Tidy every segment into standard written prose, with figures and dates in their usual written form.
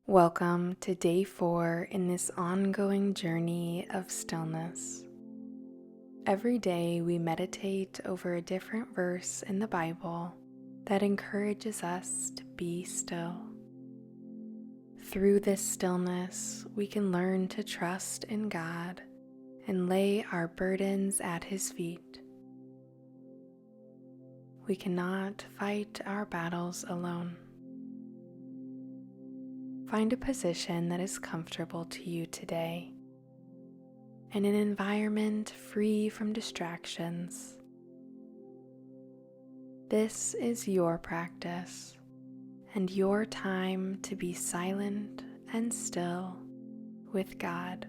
Welcome to day 4 in this ongoing journey of stillness. Every day we meditate over a different verse in the Bible that encourages us to be still. Through this stillness, we can learn to trust in God and lay our burdens at His feet. We cannot fight our battles alone. Find a position that is comfortable to you today and an environment free from distractions. This is your practice and your time to be silent and still with God.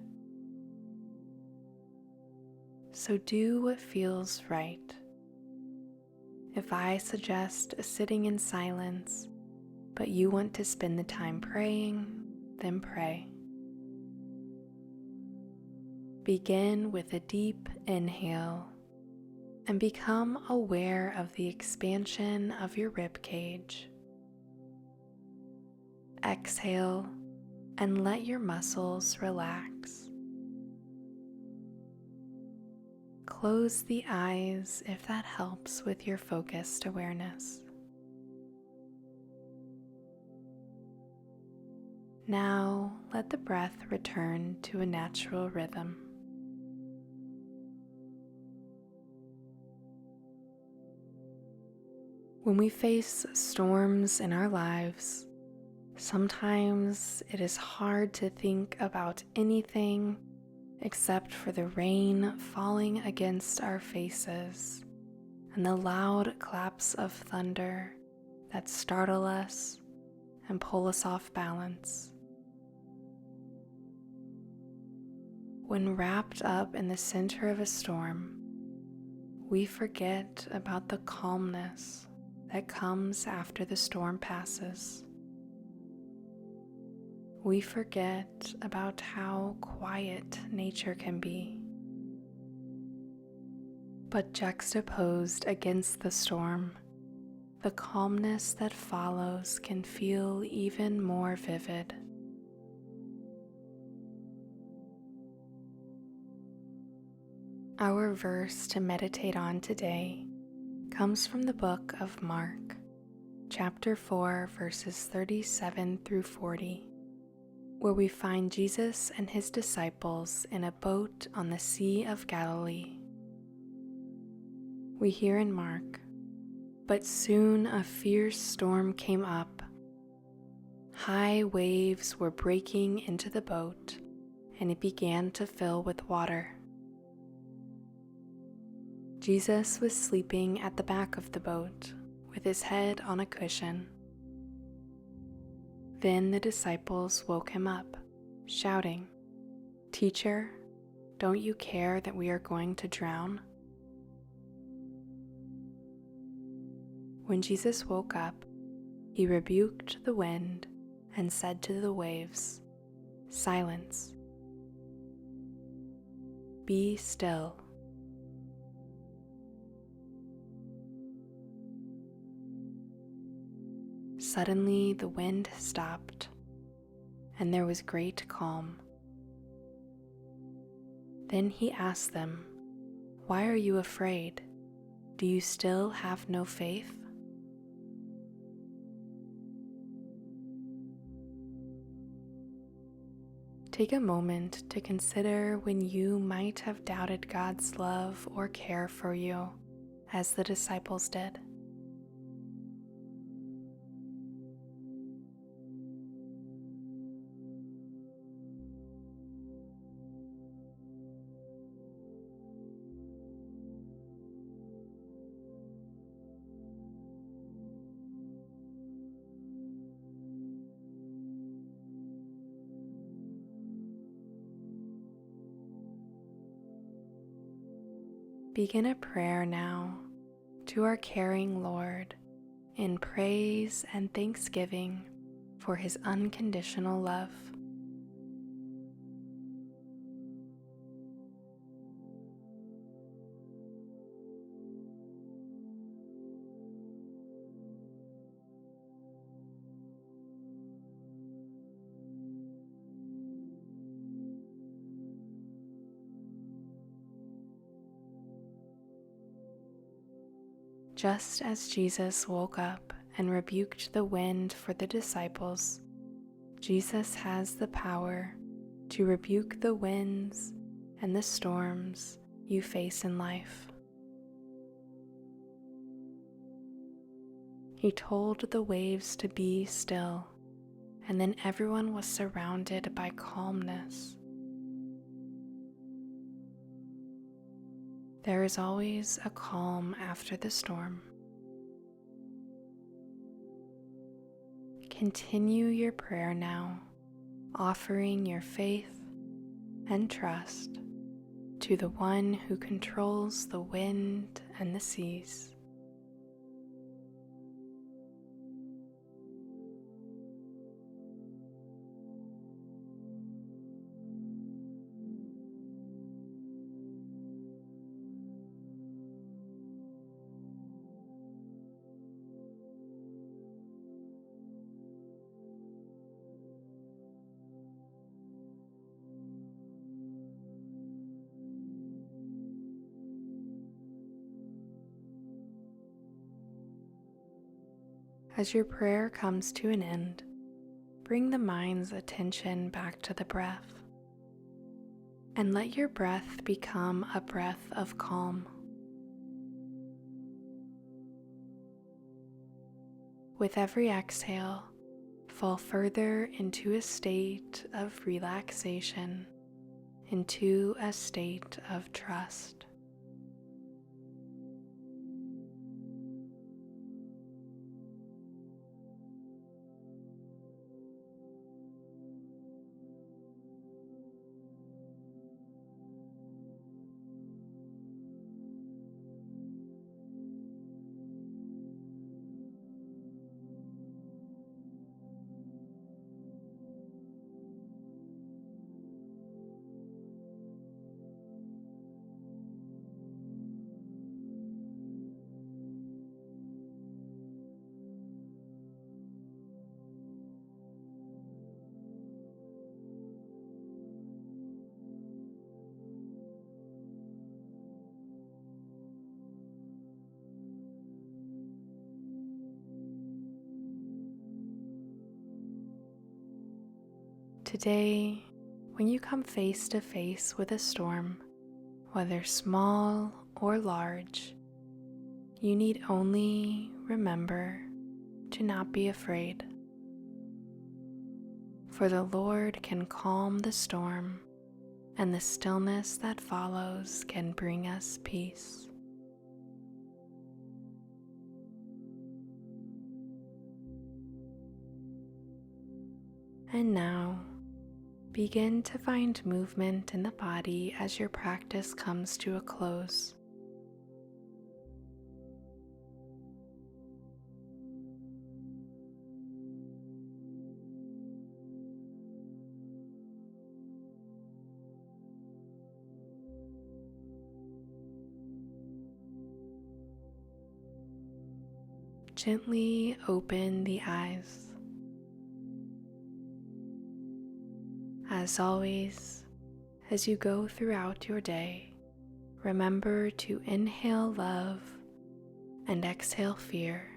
So do what feels right. If I suggest sitting in silence, but you want to spend the time praying, then pray. Begin with a deep inhale and become aware of the expansion of your rib cage. Exhale and let your muscles relax. Close the eyes if that helps with your focused awareness. Now let the breath return to a natural rhythm. When we face storms in our lives, sometimes it is hard to think about anything except for the rain falling against our faces and the loud claps of thunder that startle us and pull us off balance. When wrapped up in the center of a storm, we forget about the calmness that comes after the storm passes. We forget about how quiet nature can be. But juxtaposed against the storm, the calmness that follows can feel even more vivid. Our verse to meditate on today comes from the book of Mark, chapter 4, verses 37 through 40, where we find Jesus and his disciples in a boat on the Sea of Galilee. We hear in Mark, "But soon a fierce storm came up. High waves were breaking into the boat, and it began to fill with water. Jesus was sleeping at the back of the boat, with his head on a cushion. Then the disciples woke him up, shouting, 'Teacher, don't you care that we are going to drown?' When Jesus woke up, he rebuked the wind and said to the waves, 'Silence, be still.' Suddenly the wind stopped, and there was great calm. Then he asked them, 'Why are you afraid? Do you still have no faith?' Take a moment to consider when you might have doubted God's love or care for you, as the disciples did. Begin a prayer now to our caring Lord in praise and thanksgiving for his unconditional love. Just as Jesus woke up and rebuked the wind for the disciples, Jesus has the power to rebuke the winds and the storms you face in life. He told the waves to be still, and then everyone was surrounded by calmness. There is always a calm after the storm. Continue your prayer now, offering your faith and trust to the one who controls the wind and the seas. As your prayer comes to an end, bring the mind's attention back to the breath, and let your breath become a breath of calm. With every exhale, fall further into a state of relaxation, into a state of trust. Today, when you come face to face with a storm, whether small or large, you need only remember to not be afraid. For the Lord can calm the storm, and the stillness that follows can bring us peace. And now, begin to find movement in the body as your practice comes to a close. Gently open the eyes. As always, as you go throughout your day, remember to inhale love and exhale fear,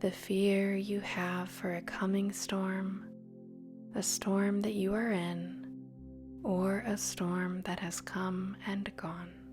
the fear you have for a coming storm, a storm that you are in, or a storm that has come and gone.